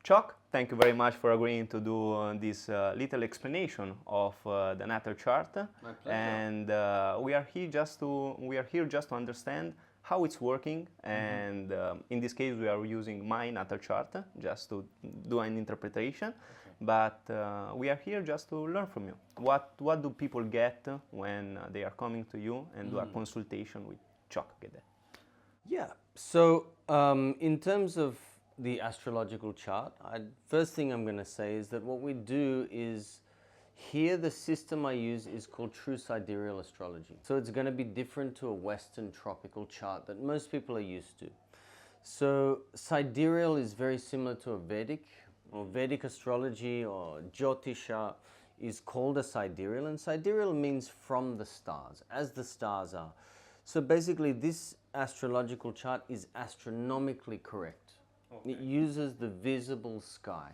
Tjok, thank you very much for agreeing to do this little explanation of the natal chart. My pleasure. And we are here just to understand how it's working. And in this case, we are using my natal chart just to do an interpretation. Okay. But we are here just to learn from you. What do people get when they are coming to you and do a consultation with Tjok Gde? Yeah. So in terms of the astrological chart, first thing I'm going to say is that what we do is, here the system I use is called true sidereal astrology. So it's going to be different to a Western tropical chart that most people are used to. So sidereal is very similar to a Vedic astrology, or Jyotisha is called a sidereal, and sidereal means from the stars, as the stars are. So basically this astrological chart is astronomically correct. Okay. It uses the visible sky.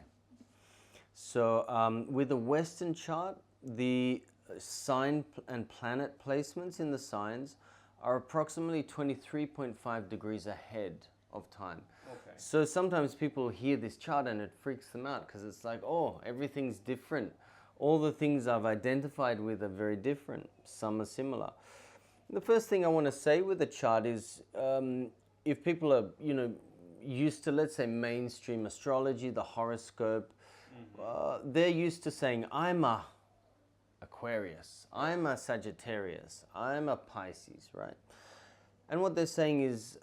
So with a Western chart, the sign and planet placements in the signs are approximately 23.5 degrees ahead of time. Okay. So sometimes people hear this chart and it freaks them out because it's like, oh, everything's different. All the things I've identified with are very different. Some are similar. The first thing I want to say with the chart is, if people are, used to, let's say, mainstream astrology, the horoscope, they're used to saying, I'm a Aquarius, I'm a Sagittarius, I'm a Pisces, right? And what they're saying is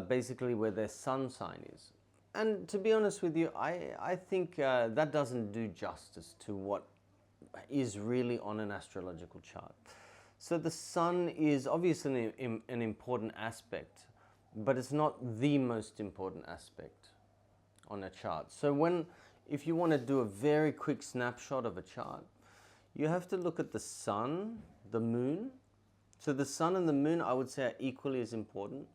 basically where their sun sign is. And to be honest with you, I think that doesn't do justice to what is really on an astrological chart. So the sun is obviously an important aspect, but it's not the most important aspect on a chart. So if you want to do a very quick snapshot of a chart, you have to look at the sun, the moon. So the sun and the moon, I would say, are equally as important.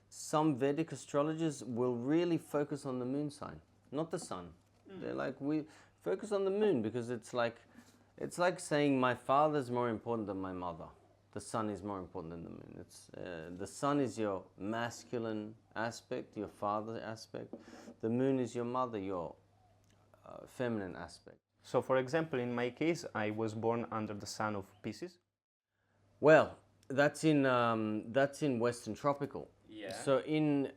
Some Vedic astrologers will really focus on the moon sign, not the sun. They're like, we focus on the moon because it's like saying my father's more important than my mother. The sun is more important than the moon. The sun is your masculine aspect, your father aspect. The moon is your mother, your feminine aspect. So, for example, in my case, I was born under the sun of Pisces. Well, that's in Western tropical. Yeah. So in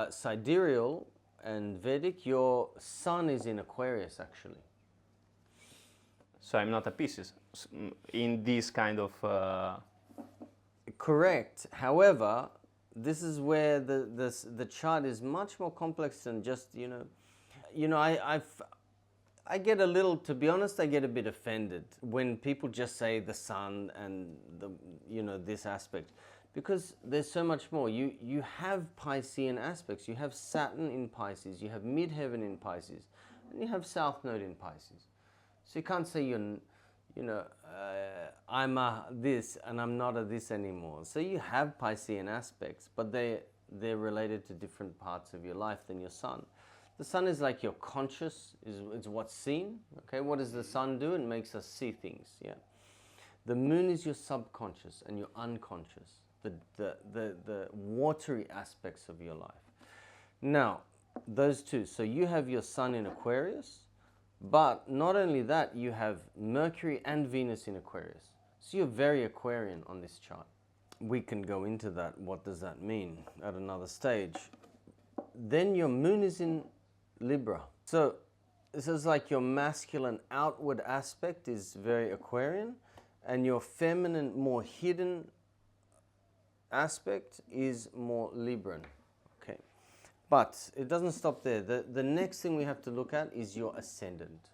sidereal and Vedic, your sun is in Aquarius, actually. So I'm not a Pisces in this kind of... Correct. However, this is where the chart is much more complex than just, I get a little, to be honest, I get a bit offended when people just say the sun and this aspect, because there's so much more. You have Piscean aspects. You have Saturn in Pisces, you have midheaven in Pisces, and you have South Node in Pisces. So you can't say I'm a this and I'm not a this anymore. So you have Piscean aspects, but they're related to different parts of your life than your sun. The sun is like your conscious, is what's seen. Okay, what does the sun do? It makes us see things. Yeah. The moon is your subconscious and your unconscious, the watery aspects of your life. Now, those two. So you have your sun in Aquarius. But not only that, you have Mercury and Venus in Aquarius. So you're very Aquarian on this chart. We can go into that. What does that mean at another stage? Then your moon is in Libra. So this is like your masculine outward aspect is very Aquarian, and your feminine, more hidden aspect is more Libran. But it doesn't stop there. The next thing we have to look at is your ascendant.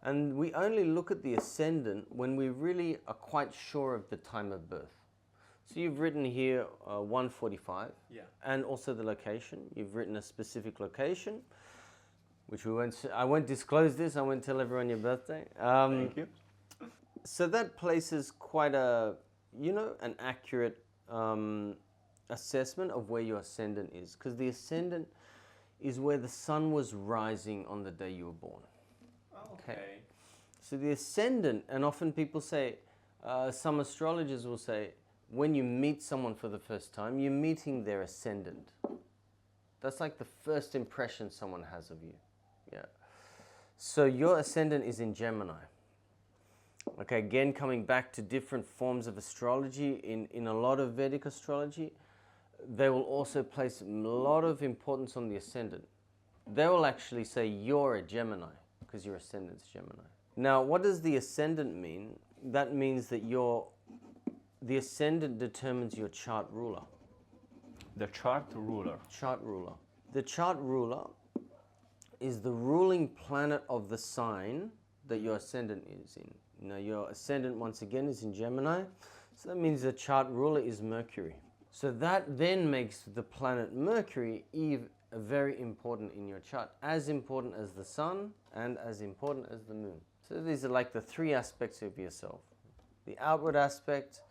And we only look at the ascendant when we really are quite sure of the time of birth. So you've written here 1:45, yeah, and also the location. You've written a specific location, which I won't disclose this. I won't tell everyone your birthday. Thank you. So that places quite an accurate assessment of where your ascendant is, because the ascendant is where the sun was rising on the day you were born. Okay. So the ascendant, and often people say, some astrologers will say, when you meet someone for the first time, you're meeting their ascendant. That's like the first impression someone has of you. Yeah. So your ascendant is in Gemini. Okay, again, coming back to different forms of astrology, in a lot of Vedic astrology, they will also place a lot of importance on the ascendant. They will actually say you're a Gemini because your ascendant's Gemini. Now, what does the ascendant mean? That means that the ascendant determines your chart ruler. The chart ruler. Chart ruler. The chart ruler is the ruling planet of the sign that your ascendant is in. Now, your ascendant, once again, is in Gemini. So that means the chart ruler is Mercury. So that then makes the planet Mercury very important in your chart, as important as the sun and as important as the moon. So these are like the three aspects of yourself. The outward aspect,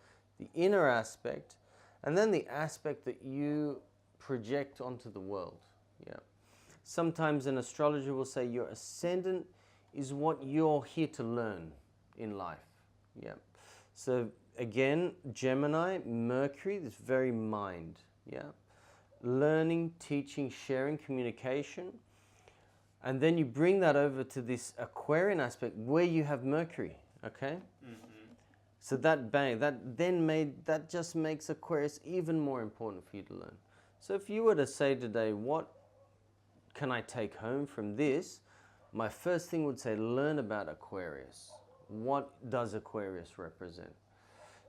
the inner aspect, and then the aspect that you project onto the world. Yeah. Sometimes an astrologer will say your ascendant is what you're here to learn in life. Yeah. So again, Gemini, Mercury, this very mind. Yeah. Learning, teaching, sharing, communication. And then you bring that over to this Aquarian aspect where you have Mercury. Okay? So that just makes Aquarius even more important for you to learn. So if you were to say today, what can I take home from this? My first thing would say, learn about Aquarius. What does Aquarius represent?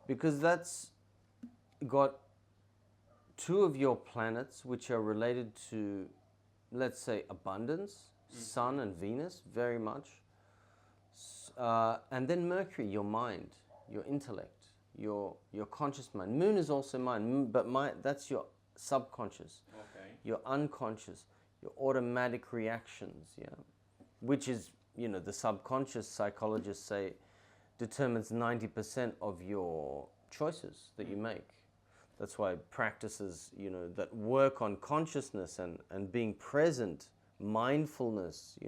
Because that's got two of your planets which are related to, let's say, abundance, Sun and Venus, very much. And then Mercury, your mind, your intellect, your conscious mind. Moon is also mind, but that's your subconscious, your unconscious, your automatic reactions, yeah, which is, the subconscious, psychologists say, determines 90% of your choices that you make. That's why practices, that work on consciousness and being present, mindfulness,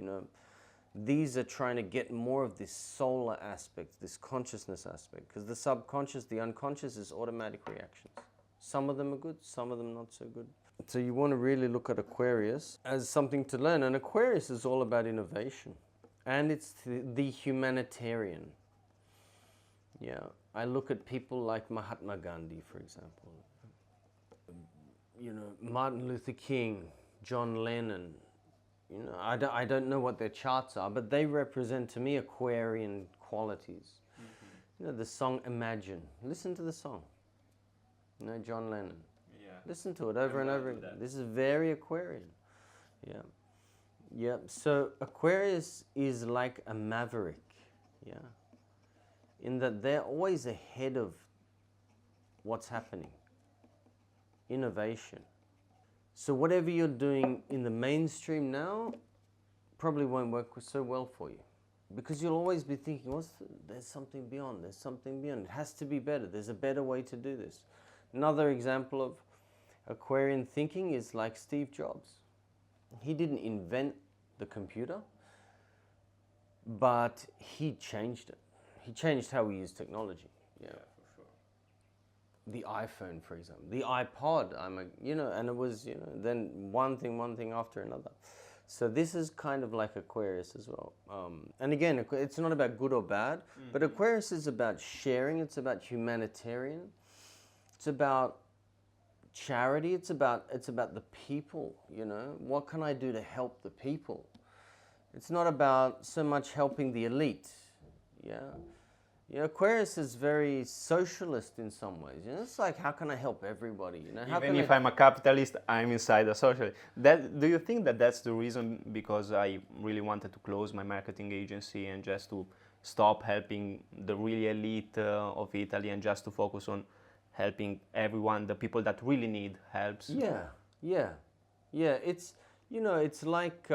these are trying to get more of this solar aspect, this consciousness aspect, because the subconscious, the unconscious is automatic reactions. Some of them are good, some of them not so good. So you want to really look at Aquarius as something to learn, and Aquarius is all about innovation, and it's the humanitarian. Yeah, I look at people like Mahatma Gandhi, for example, Martin Luther King, John Lennon. I don't know what their charts are, but they represent to me Aquarian qualities. The song Imagine. Listen to the song. John Lennon. Yeah. Listen to it over and over again. This is very Aquarian. Yeah. Yeah. So Aquarius is like a maverick. Yeah. In that they're always ahead of what's happening. Innovation. So whatever you're doing in the mainstream now probably won't work so well for you, because you'll always be thinking, there's something beyond, there's something beyond. It has to be better. There's a better way to do this. Another example of Aquarian thinking is like Steve Jobs. He didn't invent the computer, but he changed it. He changed how we use technology. Yeah. The iPhone, for example, the iPod, and it was, then one thing after another. So this is kind of like Aquarius as well. And again, it's not about good or bad, but Aquarius is about sharing. It's about humanitarian. It's about charity. It's about the people, What can I do to help the people? It's not about so much helping the elite, yeah. Aquarius is very socialist in some ways. It's like, how can I help everybody? Even if I'm a capitalist, I'm inside a socialist. Do you think that that's the reason? Because I really wanted to close my marketing agency and just to stop helping the really elite of Italy and just to focus on helping everyone, the people that really need helps. Yeah. It's it's like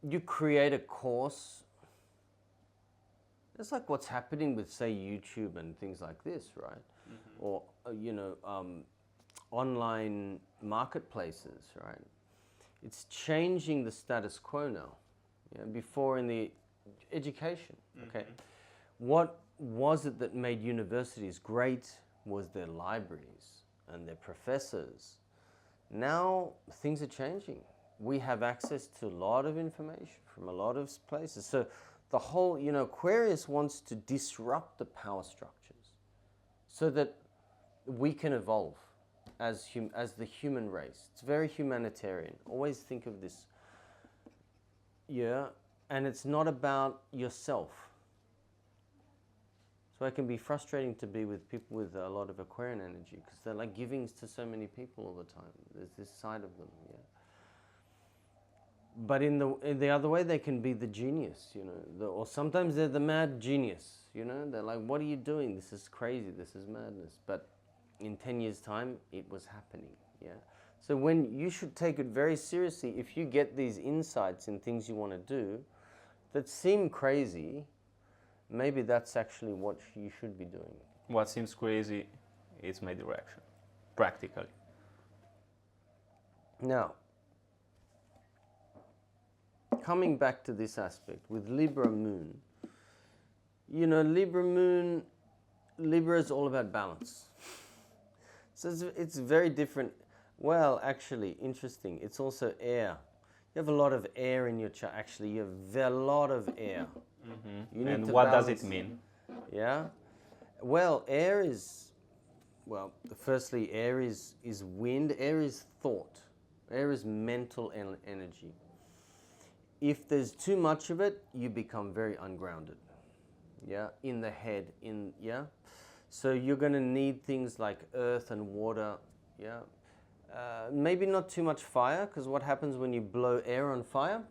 you create a course. It's like what's happening with, say, YouTube and things like this, right? Or, online marketplaces, right? It's changing the status quo now. Before in the education, okay? What was it that made universities great was their libraries and their professors. Now things are changing. we have access to a lot of information from a lot of places. So the whole, Aquarius wants to disrupt the power structures so that we can evolve as the human race. It's very humanitarian. Always think of this. Yeah, and it's not about yourself. So it can be frustrating to be with people with a lot of Aquarian energy because they're like giving to so many people all the time. There's this side of them, yeah. But in the other way, they can be the genius, or sometimes they're the mad genius, They're like, what are you doing? This is crazy. This is madness. But in 10 years' time, it was happening, yeah. So when you should take it very seriously, if you get these insights in things you want to do that seem crazy, maybe that's actually what you should be doing. What seems crazy is my direction, practically. Now, coming back to this aspect with Libra moon, Libra is all about balance. So it's very different. Well, actually, interesting. It's also air. You have a lot of air in your chart. Actually, you have a lot of air. Mm-hmm. And what does it mean? Yeah. Well, firstly, air is wind. Air is thought. Air is mental energy. If there's too much of it, you become very ungrounded. Yeah, in the head, So you're going to need things like earth and water. Yeah. Maybe not too much fire, because what happens when you blow air on fire?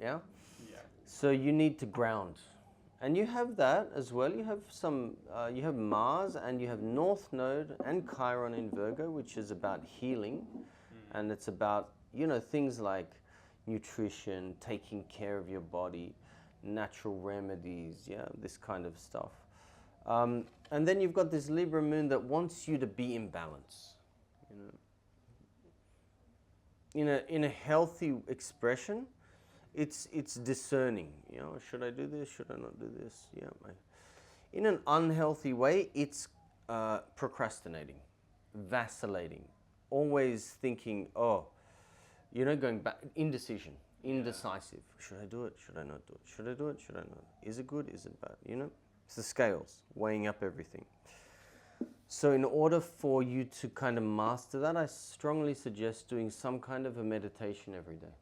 Yeah. So you need to ground. And you have that as well. You have you have Mars and you have North Node and Chiron in Virgo, which is about healing. And it's about, things like nutrition, taking care of your body, natural remedies, this kind of stuff. And then you've got this Libra moon that wants you to be in balance. In a healthy expression, it's discerning. Should I do this? Should I not do this? Yeah. In an unhealthy way, it's procrastinating, vacillating, always thinking, going back, indecisive. Should I do it? Should I not do it? Should I do it? Should I not? Is it good? Is it bad? It's the scales, weighing up everything. So in order for you to kind of master that, I strongly suggest doing some kind of a meditation every day.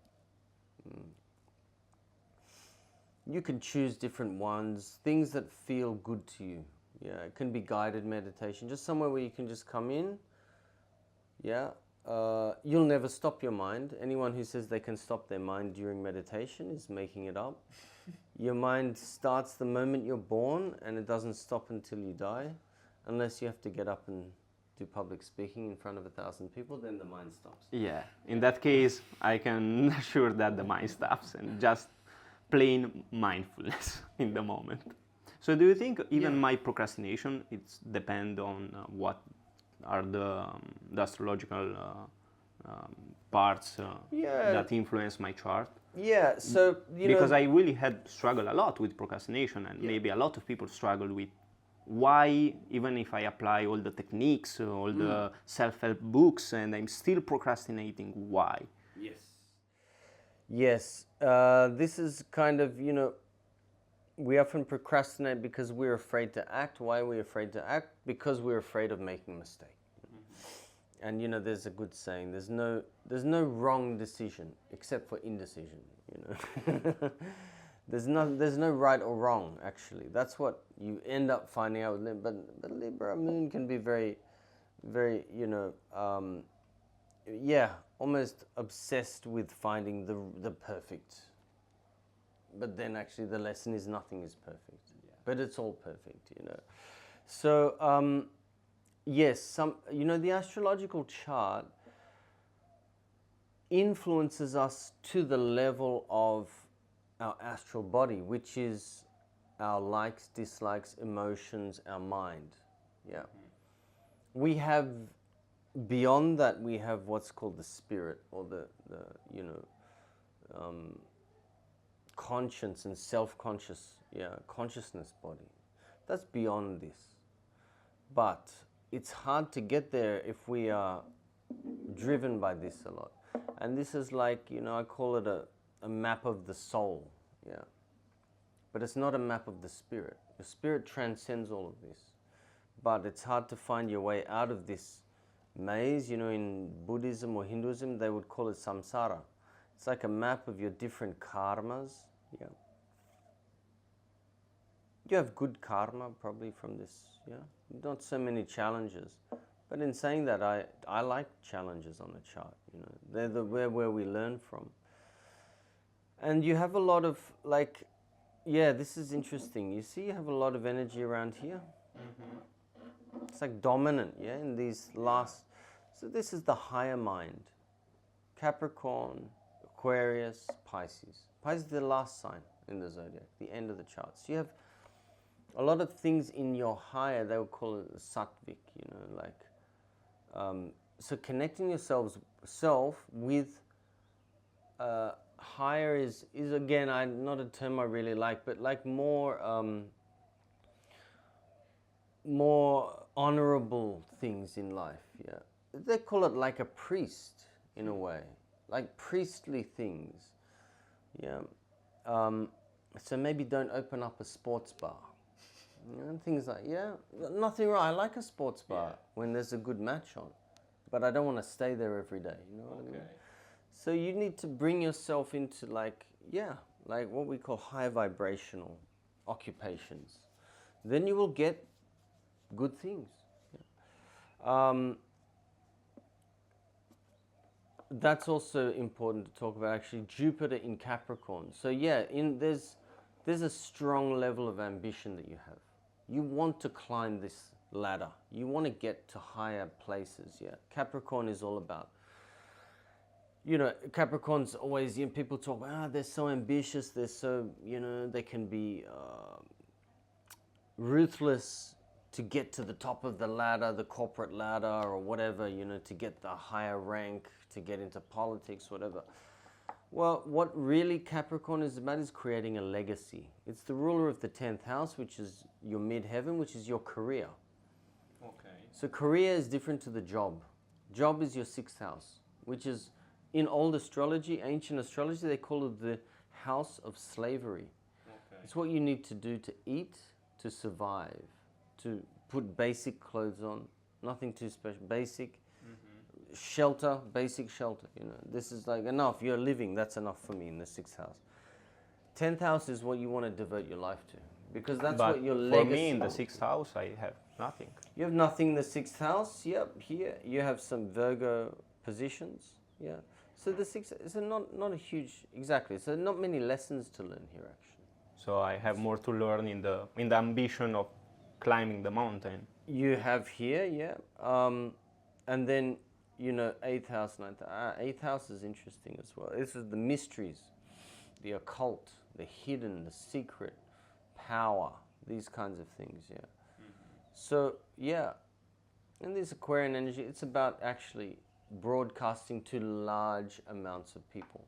You can choose different ones, things that feel good to you. Yeah, it can be guided meditation, just somewhere where you can just come in. Yeah, you'll never stop your mind. Anyone who says they can stop their mind during meditation is making it up. Your mind starts the moment you're born and it doesn't stop until you die. Unless you have to get up and do public speaking in front of 1,000 people, then the mind stops. Yeah, in that case, I can assure that the mind stops and just plain mindfulness in the moment. So do you think even my procrastination, it's depend on what are the astrological parts that influence my chart? Yeah, so, because I really had struggled a lot with procrastination, and maybe a lot of people struggle with why, even if I apply all the techniques, all the self-help books, and I'm still procrastinating, why? Yes, this is kind of, we often procrastinate because we're afraid to act. Why are we afraid to act? Because we're afraid of making a mistake. And there's a good saying, there's no wrong decision except for indecision, There's no right or wrong, actually. That's what you end up finding out. But Libra moon can be very, very, almost obsessed with finding the perfect. But then actually the lesson is nothing is perfect. But it's all perfect, So, yes, the astrological chart influences us to the level of our astral body, which is our likes, dislikes, emotions, our mind. Yeah. We have, beyond that, we have what's called the spirit, or the conscience and self-conscious, consciousness body. That's beyond this. But it's hard to get there if we are driven by this a lot. And this is like, you know, I call it a map of the soul, yeah. But it's not a map of the spirit. The spirit transcends all of this. But it's hard to find your way out of this maze. You know, in Buddhism or Hinduism, they would call it samsara. It's like a map of your different karmas, yeah. You have good karma probably from this, yeah. Not so many challenges. But in saying that, I like challenges on the chart, you know. They're where we learn from. And you have a lot of, like, yeah, this is interesting. You see you have a lot of energy around here. Mm-hmm. It's like dominant, yeah, in these last, so this is the higher mind. Capricorn, Aquarius, Pisces. Pisces is the last sign in the zodiac, the end of the chart. So you have a lot of things in your higher, they would call it sattvic, you know, like, so connecting yourself with higher is again, not a term I really like, but like more honorable things in life, yeah. They call it like a priest in a way, like priestly things, yeah. So maybe don't open up a sports bar. You know, things like, yeah, nothing wrong. I like a sports bar when there's a good match on, but I don't want to stay there every day, you know what I mean? So you need to bring yourself into like, yeah, like what we call high vibrational occupations. Then you will get good things. Yeah. That's also important to talk about, actually, Jupiter in Capricorn. So yeah, there's a strong level of ambition that you have. You want to climb this ladder. You want to get to higher places, yeah. Capricorn is all about, you know, Capricorn's always, you know, people talk about, they're so ambitious, they're so, you know, they can be ruthless to get to the top of the ladder, the corporate ladder or whatever, you know, to get the higher rank, to get into politics, whatever. Well, what really Capricorn is about is creating a legacy. It's the ruler of the 10th house, which is your midheaven, which is your career. Okay. So career is different to the job. Job is your 6th house, which is, in old astrology, ancient astrology, they call it the house of slavery. Okay. It's what you need to do to eat, to survive, to put basic clothes on, nothing too special, basic. Shelter, basic shelter, you know, this is like enough, you're living, that's enough for me in the 6th house. 10th house is what you want to devote your life to, because that's what your legacy. For me in the 6th house, I have nothing. You have nothing in the 6th house, yep, here, you have some Virgo positions, yeah. So the 6th is not a huge, exactly, so not many lessons to learn here actually. So I have more to learn in the ambition of climbing the mountain. You have here, yeah, and then, you know, 8th house, 9th house. 8th house is interesting as well. This is the mysteries, the occult, the hidden, the secret, power, these kinds of things, yeah. So, yeah, in this Aquarian energy, it's about actually broadcasting to large amounts of people.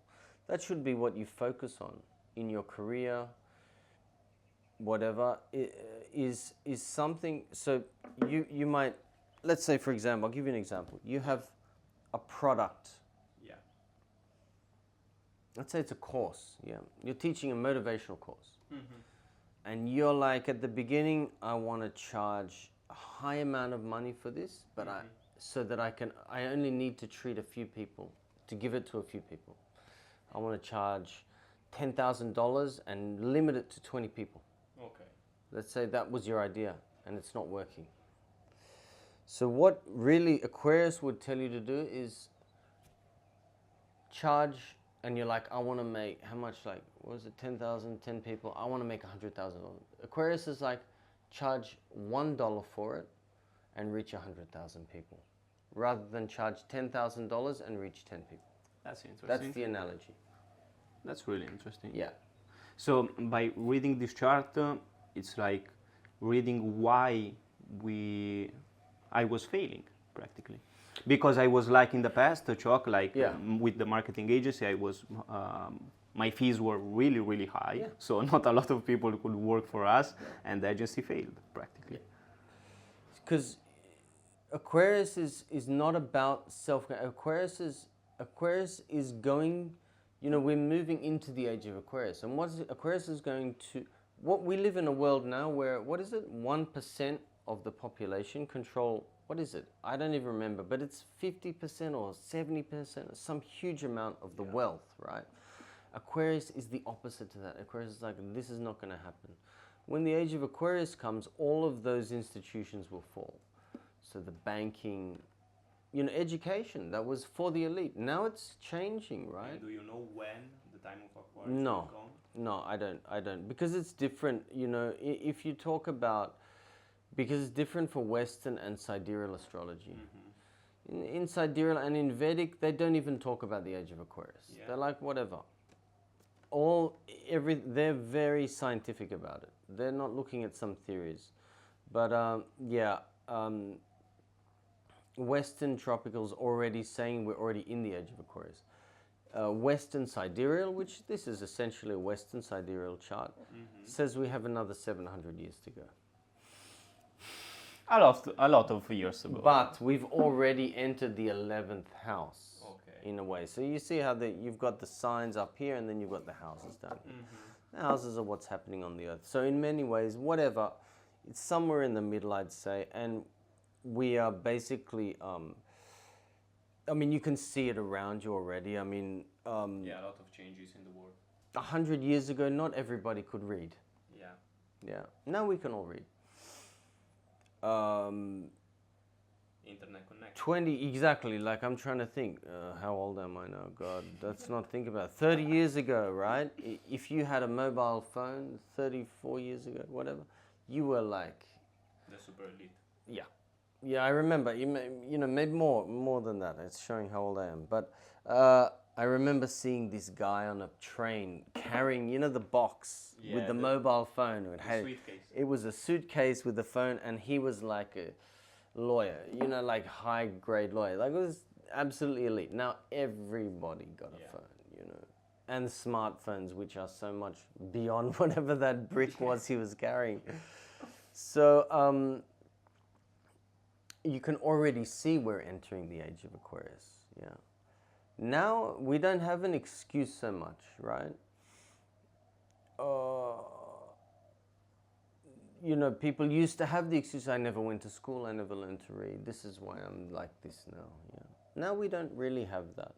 That should be what you focus on in your career, whatever, is something. So you might, let's say, for example, I'll give you an example. You have a product. Yeah. Let's say it's a course. Yeah. You're teaching a motivational course. Mm-hmm. And you're like, at the beginning, I want to charge a high amount of money for this, but so that I only need to treat a few people, to give it to a few people. I want to charge $10,000 and limit it to 20 people. Okay. Let's say that was your idea and it's not working. So what really Aquarius would tell you to do is charge, and you're like, I want to make, how much, like, what was it, 10,000, 10 people, I want to make $100,000. Aquarius is like, charge $1 for it and reach 100,000 people, rather than charge $10,000 and reach 10 people. That's interesting. That's the analogy. That's really interesting. Yeah. So by reading this chart, it's like reading why I was failing practically, because I was like in the past, Tjok, like with the marketing agency, I was my fees were really, really high. Yeah. So not a lot of people could work for us, and the agency failed practically. Because Aquarius is not about self. Aquarius is Aquarius is going, we're moving into the age of Aquarius. And Aquarius is going to, we live in a world now where, 1% of the population control, what is it? I don't even remember, but it's 50% or 70%, some huge amount of the wealth, right? Aquarius is the opposite to that. Aquarius is like, this is not going to happen. When the age of Aquarius comes, all of those institutions will fall. So the banking, education, that was for the elite. Now it's changing, right? And do you know when the time of Aquarius No, will come? no, I don't. Because it's different, if you talk about, because it's different for Western and sidereal astrology. Mm-hmm. In sidereal and in Vedic, they don't even talk about the age of Aquarius. Yeah. They're like, whatever. They're very scientific about it. They're not looking at some theories. But Western tropical's already saying we're already in the age of Aquarius. Western sidereal, which this is essentially a Western sidereal chart, says we have another 700 years to go. A lot of years ago. But we've already entered the 11th house, in a way. So you see how you've got the signs up here and then you've got the houses down here. The houses are what's happening on the earth. So in many ways, whatever, it's somewhere in the middle, I'd say. And we are basically, you can see it around you already. a lot of changes in the world. 100 years ago, not everybody could read. Yeah. Yeah. Now we can all read. Internet connection. 20, exactly, like I'm trying to think, how old am I now? God, let's not think about it. 30 years ago, right? If you had a mobile phone 34 years ago, whatever, you were like... The super elite. Yeah. Yeah, I remember, maybe more than that. It's showing how old I am. But I remember seeing this guy on a train carrying, the box with the mobile phone. Suitcase. It was a suitcase with the phone, and he was like a lawyer, like high-grade lawyer. Like, it was absolutely elite. Now everybody got a phone, and smartphones, which are so much beyond whatever that brick was he was carrying. So you can already see we're entering the age of Aquarius. Yeah. Now we don't have an excuse so much, right? People used to have the excuse, I never went to school, I never learned to read. This is why I'm like this now. Yeah. Now we don't really have that.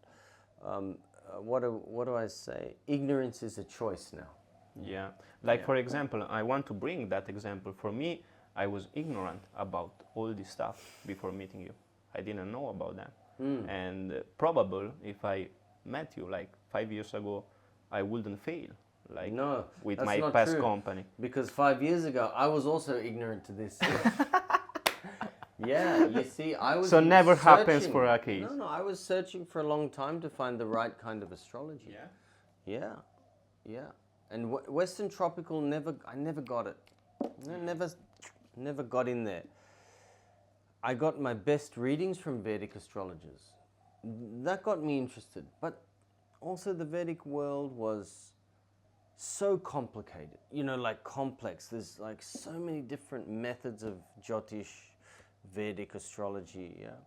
What do I say? Ignorance is a choice now. Yeah. For example, I want to bring that example. For me, I was ignorant about all this stuff before meeting you. I didn't know about that. And probably if I met you like 5 years ago, I wouldn't fail. With my past true. Company. Because 5 years ago, I was also ignorant to this. Yeah, you see, I was So never happens for a case. No, I was searching for a long time to find the right kind of astrology. Yeah? Yeah. And Western tropical, I never got it. Never got in there. I got my best readings from Vedic astrologers. That got me interested. But also the Vedic world was so complicated, complex. There's like so many different methods of Jyotish, Vedic astrology, yeah.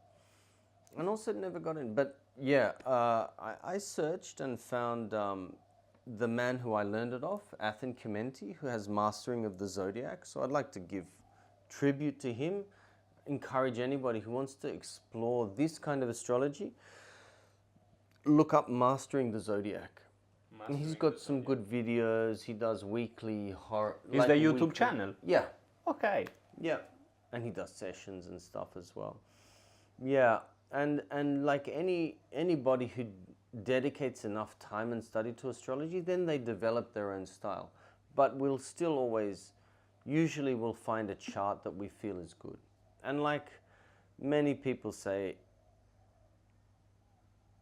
And also never got in. But yeah, I searched and found the man who I learned it off, Athen Chimenti, who has mastering of the zodiac. So I'd like to give tribute to him, encourage anybody who wants to explore this kind of astrology, look up Mastering the Zodiac. And he's got some good videos. He does weekly horror. Is the YouTube channel? Yeah. Okay. Yeah. And he does sessions and stuff as well. Yeah. And like anybody who dedicates enough time and study to astrology, then they develop their own style. But we'll still always, usually we'll find a chart that we feel is good. And like many people say,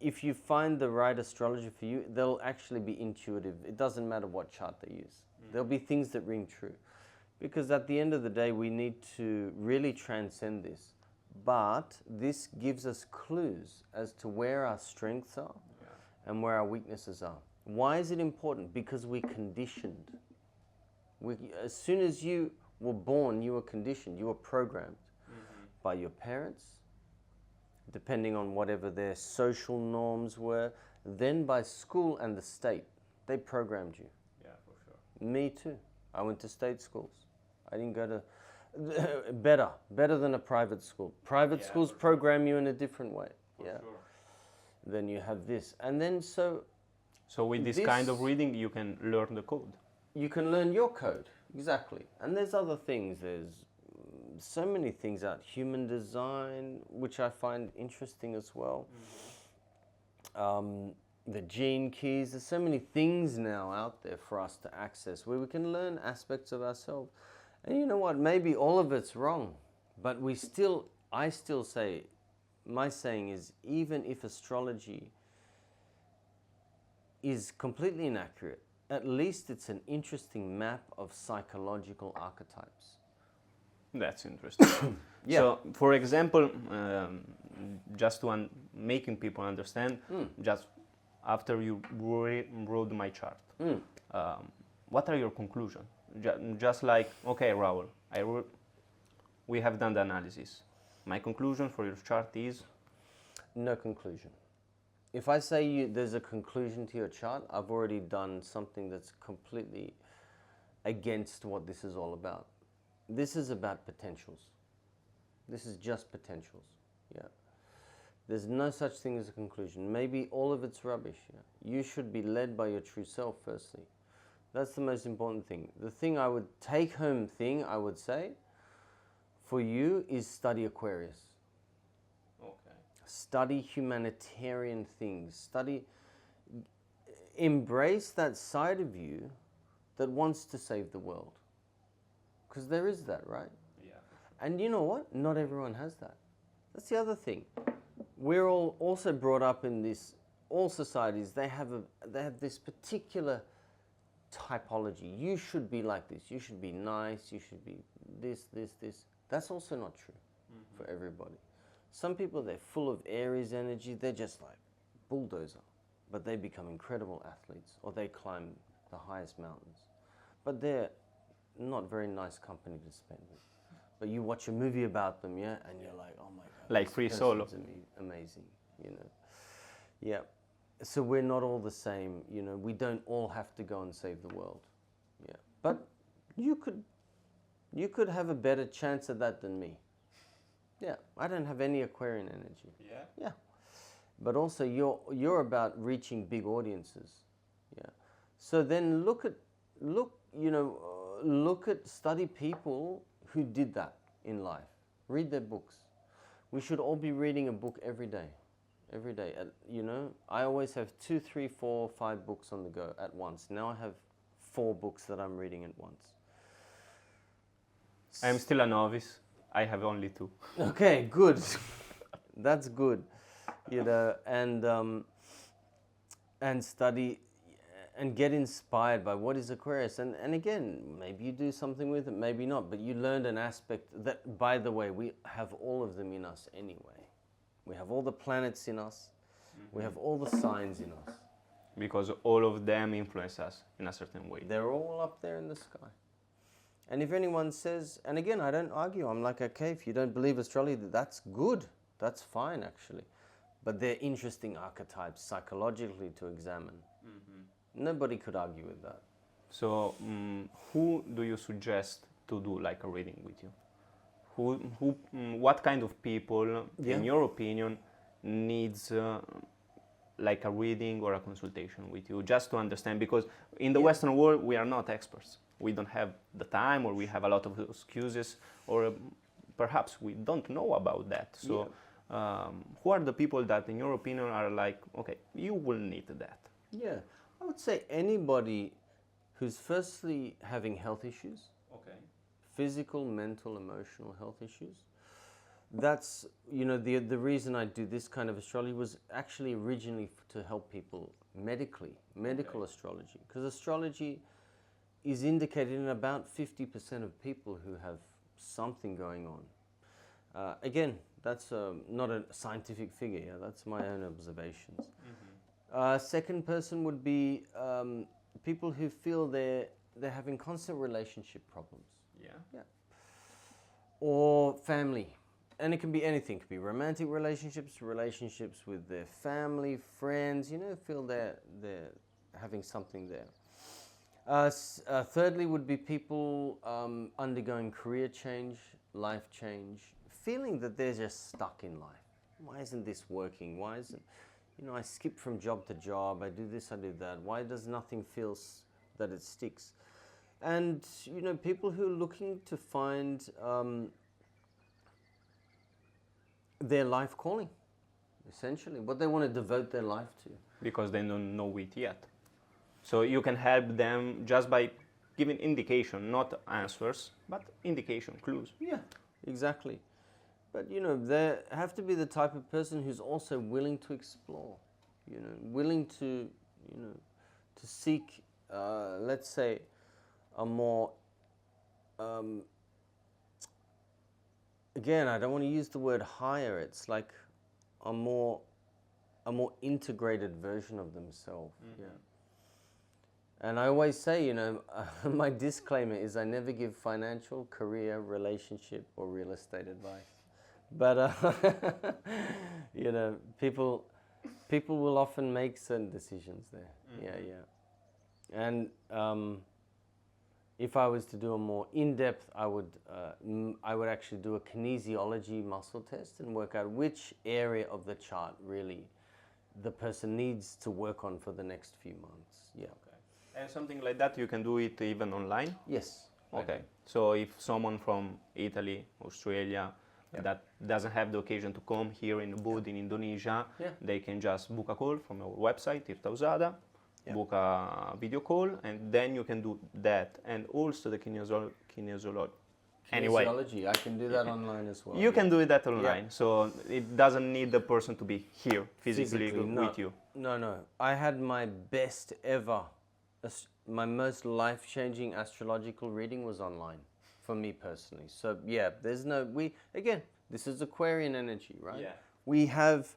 if you find the right astrologer for you, they'll actually be intuitive. It doesn't matter what chart they use. There'll be things that ring true. Because at the end of the day, we need to really transcend this. But this gives us clues as to where our strengths are and where our weaknesses are. Why is it important? Because we're conditioned. As soon as you were born, you were conditioned, you were programmed by your parents, depending on whatever their social norms were. Then by school and the state, they programmed you. Yeah, for sure. Me too. I went to state schools. I didn't go to better than a private school. Private schools program you in a different way. For sure. Then you have this, and then so with this kind of reading, you can learn the code. You can learn your code, exactly. And there's other things. There's so many things out. Human design, which I find interesting as well. The gene keys. There's so many things now out there for us to access where we can learn aspects of ourselves. And you know what? Maybe all of it's wrong, but I still say, my saying is, even if astrology is completely inaccurate, at least it's an interesting map of psychological archetypes. That's interesting. So, for example, just to making people understand, just after you wrote my chart, what are your conclusions? Just like, okay, Raul, we have done the analysis. My conclusion for your chart is? No conclusion. If I say there's a conclusion to your chart, I've already done something that's completely against what this is all about. This is about potentials. This is just potentials. Yeah. There's no such thing as a conclusion. Maybe all of it's rubbish. Yeah. You should be led by your true self, firstly. That's the most important thing. The thing I would I would say for you is study Aquarius. Okay. Study humanitarian things. Embrace that side of you that wants to save the world. Because there is that, right? Yeah. And you know what? Not everyone has that. That's the other thing. We're all also brought up in this, all societies, they have this particular typology. You should be like this. You should be nice. You should be this. That's also not true for everybody. Some people, they're full of Aries energy. They're just like bulldozer, but they become incredible athletes, or they climb the highest mountains. But they're not very nice company to spend with. But you watch a movie about them, yeah, and you're like, oh my God. Like Free Solo. Amazing, you know. Yeah. So we're not all the same, you know. We don't all have to go and save the world. Yeah. But you could have a better chance at that than me. Yeah. I don't have any Aquarian energy. Yeah. Yeah. But also you're about reaching big audiences. Yeah. So then study people who did that in life. Read their books. We should all be reading a book every day. Every day. You know, I always have 2, 3, 4, 5 books on the go at once. Now I have 4 books that I'm reading at once. I'm still a novice. I have only 2. Okay, good. That's good. You know, and study and get inspired by what is Aquarius. And again, maybe you do something with it, maybe not, but you learned an aspect that, by the way, we have all of them in us anyway. We have all the planets in us. We have all the signs in us. Because all of them influence us in a certain way. They're all up there in the sky. And if anyone says, and again, I don't argue, I'm like, okay, if you don't believe astrology, that's good. That's fine, actually. But they're interesting archetypes psychologically to examine. Nobody could argue with that. So, who do you suggest to do like a reading with you? What kind of people, in your opinion, needs like a reading or a consultation with you, just to understand? Because in the Western world, we are not experts. We don't have the time, or we have a lot of excuses, or perhaps we don't know about that. So, who are the people that, in your opinion, are like, okay, you will need that? Yeah, I would say anybody who's firstly having health issues. Okay. Physical, mental, emotional health issues. That's, you know, the reason I do this kind of astrology was actually originally to help people medically, medical astrology. Because astrology is indicated in about 50% of people who have something going on. Again, that's not a scientific figure, yeah, that's my own observations. Second person would be people who feel they're having constant relationship problems. Yeah. Yeah. Or family. and it can be anything. It can be romantic relationships, relationships with their family, friends, you know, feel they're having something there. Thirdly would be people undergoing career change, life change, feeling that they're just stuck in life. Why isn't this working? Why isn't, you know, I skip from job to job, I do this, I do that. Why does nothing feel that it sticks? And, you know, people who are looking to find their life calling, essentially, what they want to devote their life to. Because they don't know it yet. So you can help them just by giving indication, not answers, but indication, clues. Yeah, exactly. But, you know, they have to be the type of person who's also willing to explore, you know, willing to, you know, to seek, let's say, a more, again, I don't want to use the word higher, it's like a more integrated version of themselves. Mm-hmm. Yeah. And I always say, you know, my disclaimer is I never give financial, career, relationship, or real estate advice. But, you know, people will often make certain decisions there. Mm-hmm. Yeah. And if I was to do a more in-depth, I would actually do a kinesiology muscle test and work out which area of the chart really the person needs to work on for the next few months. Yeah. Okay. And something like that, you can do it even online? Yes. Okay. So if someone from Italy, Australia, that doesn't have the occasion to come here in Ubud in Indonesia, they can just book a call from our website, Tirtausada, book a video call, and then you can do that. And also the kinesiology. Anyway, I can do that online as well. You can do that online, so it doesn't need the person to be here physically with you. No. I had my best ever, my most life-changing astrological reading was online, for me personally. So yeah, there's no, again, this is Aquarian energy, right? Yeah. We have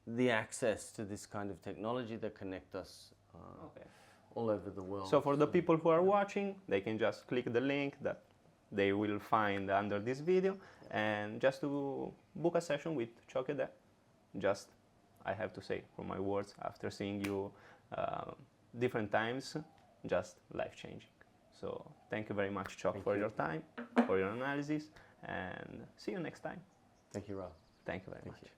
the access to this kind of technology that connect us all over the world. So for the people who are watching, they can just click the link that they will find under this video, and just to book a session with Tjok Gde. Just, I have to say, from my words, after seeing you different times, just life-changing. So thank you very much, Tjok, for your time, for your analysis, and see you next time. Thank you, Raul. Thank you very much.